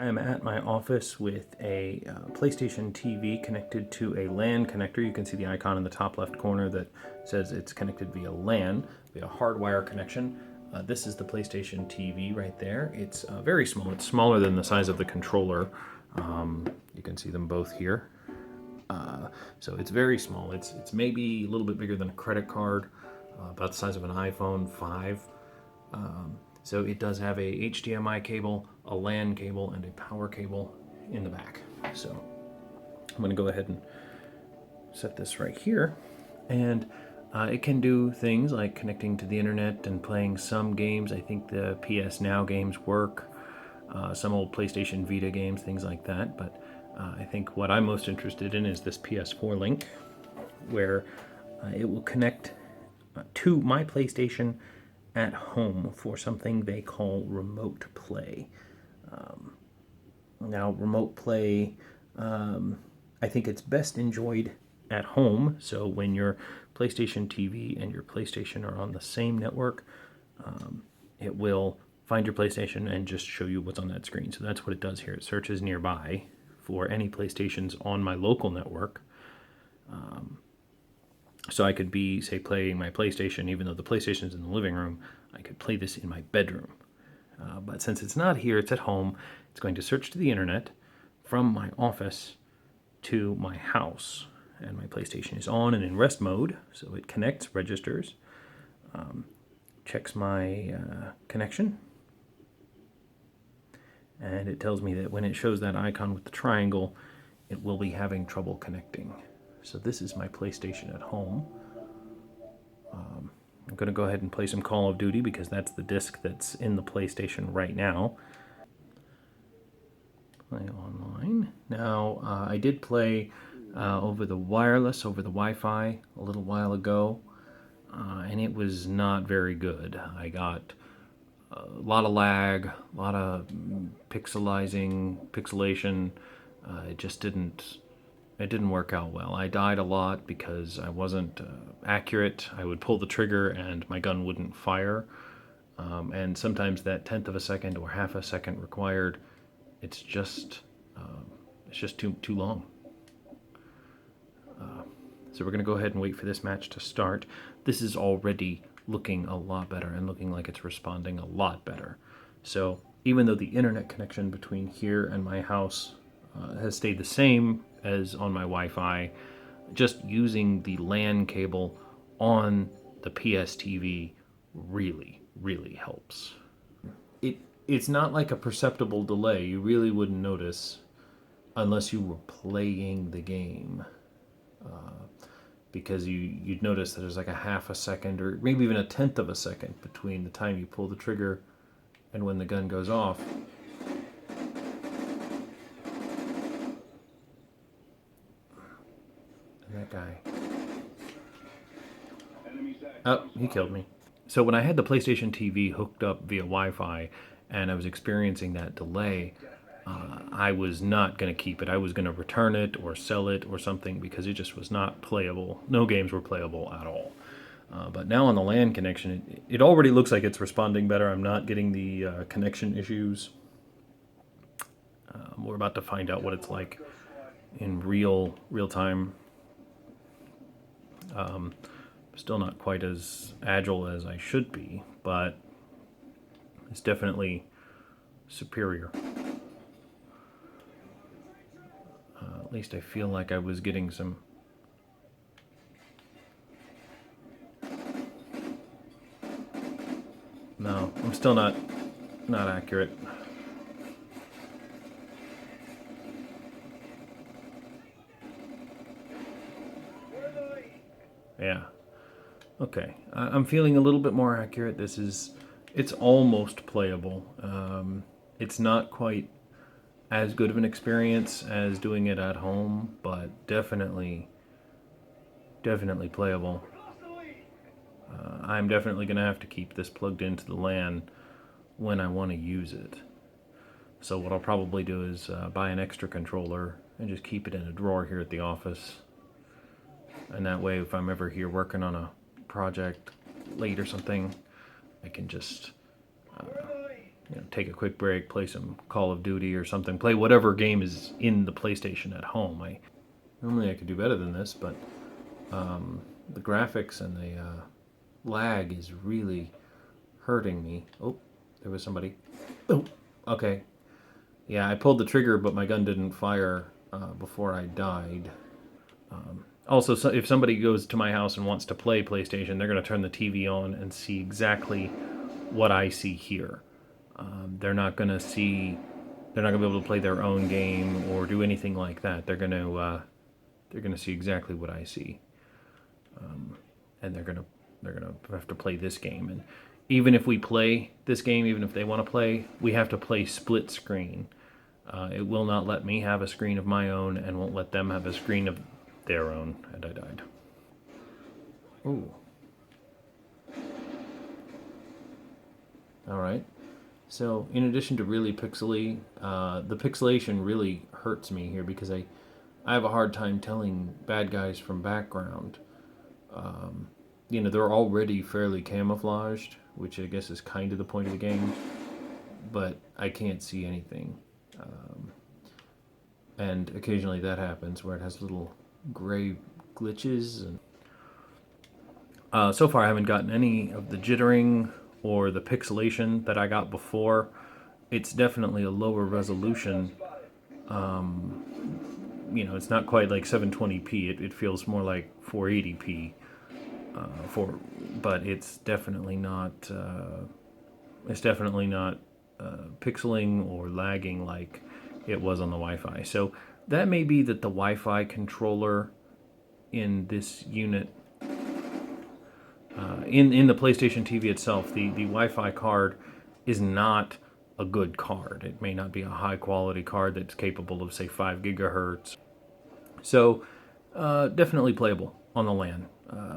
I'm at my office with a PlayStation TV connected to a LAN connector. You can see the icon in the top left corner that says it's connected via LAN, via hardwire connection. This is the PlayStation TV right there. It's very small. It's smaller than the size of the controller. You can see them both here. So it's very small. It's maybe a little bit bigger than a credit card, about the size of an iPhone 5. So it does have a HDMI cable, a LAN cable, and a power cable in the back. So I'm going to go ahead and set this right here. And it can do things like connecting to the internet and playing some games. I think the PS Now games work, some old PlayStation Vita games, things like that. But I think what I'm most interested in is this PS4 link, where it will connect to my PlayStation at home for something they call remote play. Now, remote play, I think it's best enjoyed at home. So when your PlayStation TV and your PlayStation are on the same network, it will find your PlayStation and just show you what's on that screen. So that's what it does here. It searches nearby for any PlayStations on my local network. So I could be, say, playing my PlayStation, even though the PlayStation's in the living room, I could play this in my bedroom. But since it's not here, it's at home, it's going to search to the internet from my office to my house. And my PlayStation is on and in rest mode, so it connects, registers, checks my connection, and it tells me that when it shows that icon with the triangle, it will be having trouble connecting. So this is my PlayStation at home. I'm going to go ahead and play some Call of Duty because that's the disc that's in the PlayStation right now. Play online. Now, I did play over the wireless, over the Wi-Fi a little while ago, and it was not very good. I got a lot of lag, a lot of pixelation. It just didn't work out well. I died a lot because I wasn't accurate. I would pull the trigger and my gun wouldn't fire. And sometimes that tenth of a second or half a second required, it's just too long. So we're going to go ahead and wait for this match to start. This is already looking a lot better and looking like it's responding a lot better. So even though the internet connection between here and my house has stayed the same as on my Wi-Fi, just using the LAN cable on the PS TV really helps. It's not like a perceptible delay. You really wouldn't notice unless you were playing the game, because you'd notice that there's like a half a second or maybe even a tenth of a second between the time you pull the trigger and when the gun goes off. That guy. Oh, he killed me. So when I had the PlayStation TV hooked up via Wi-Fi and I was experiencing that delay, I was not going to keep it. I was going to return it or sell it or something because it just was not playable. No games were playable at all. But now on the LAN connection, it already looks like it's responding better. I'm not getting the connection issues. We're about to find out what it's like in real time. Still not quite as agile as I should be, but it's definitely superior. At least I feel like I was getting some. No, I'm still not accurate. Yeah. Okay. I'm feeling a little bit more accurate. It's almost playable. It's not quite as good of an experience as doing it at home, but definitely playable. I'm definitely going to have to keep this plugged into the LAN when I want to use it. So what I'll probably do is buy an extra controller and just keep it in a drawer here at the office. And that way, if I'm ever here working on a project late or something, I can just take a quick break, play some Call of Duty or something, play whatever game is in the PlayStation at home. Normally I could do better than this, but the graphics and the lag is really hurting me. Oh, there was somebody. Oh, okay. Yeah, I pulled the trigger, but my gun didn't fire before I died. Also, if somebody goes to my house and wants to play PlayStation, they're going to turn the TV on and see exactly what I see here. They're not going to see. They're not going to be able to play their own game or do anything like that. They're going to see exactly what I see, and they're going to have to play this game. And even if we play this game, even if they want to play, we have to play split screen. It will not let me have a screen of my own, and won't let them have a screen of their own. And I died. Ooh. All right. So, in addition to really pixely, the pixelation really hurts me here because I have a hard time telling bad guys from background. They're already fairly camouflaged, which I guess is kind of the point of the game, but I can't see anything. And occasionally that happens where it has little gray glitches. And so far I haven't gotten any of the jittering or the pixelation that I got before. It's definitely a lower resolution. It's not quite like 720p. It feels more like 480p. But it's definitely not. Pixeling or lagging like it was on the Wi-Fi. So that may be that the Wi-Fi controller in this unit, in the PlayStation TV itself, the Wi-Fi card is not a good card. It may not be a high quality card that's capable of, say, 5 gigahertz. So definitely playable on the LAN.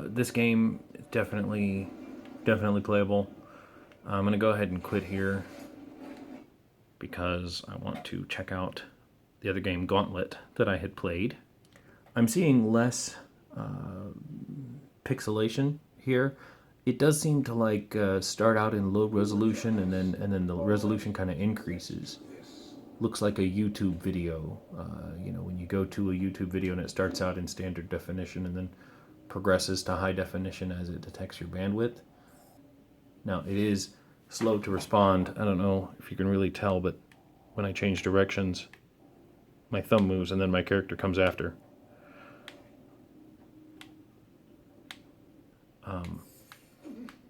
This game is definitely playable. I'm going to go ahead and quit here because I want to check out the other game, Gauntlet, that I had played. I'm seeing less pixelation here. It does seem to start out in low resolution and then the resolution kind of increases. Looks like a YouTube video. When you go to a YouTube video and it starts out in standard definition and then progresses to high definition as it detects your bandwidth. Now, it is slow to respond. I don't know if you can really tell, but when I change directions, my thumb moves and then my character comes after.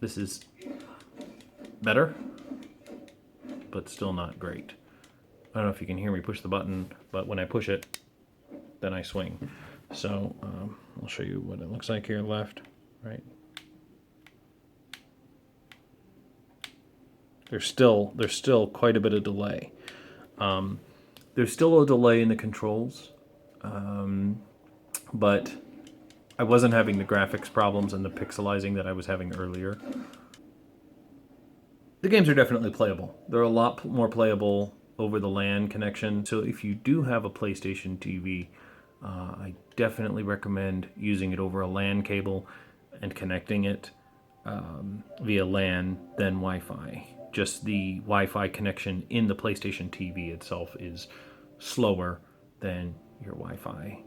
This is better, but still not great. I don't know if you can hear me push the button, but when I push it, then I swing. So I'll show you what it looks like here left, right? There's still quite a bit of delay. There's still a delay in the controls, but I wasn't having the graphics problems and the pixelizing that I was having earlier. The games are definitely playable. They're a lot more playable over the LAN connection. So if you do have a PlayStation TV, I definitely recommend using it over a LAN cable and connecting it via LAN than Wi-Fi. Just the Wi-Fi connection in the PlayStation TV itself is slower than your Wi-Fi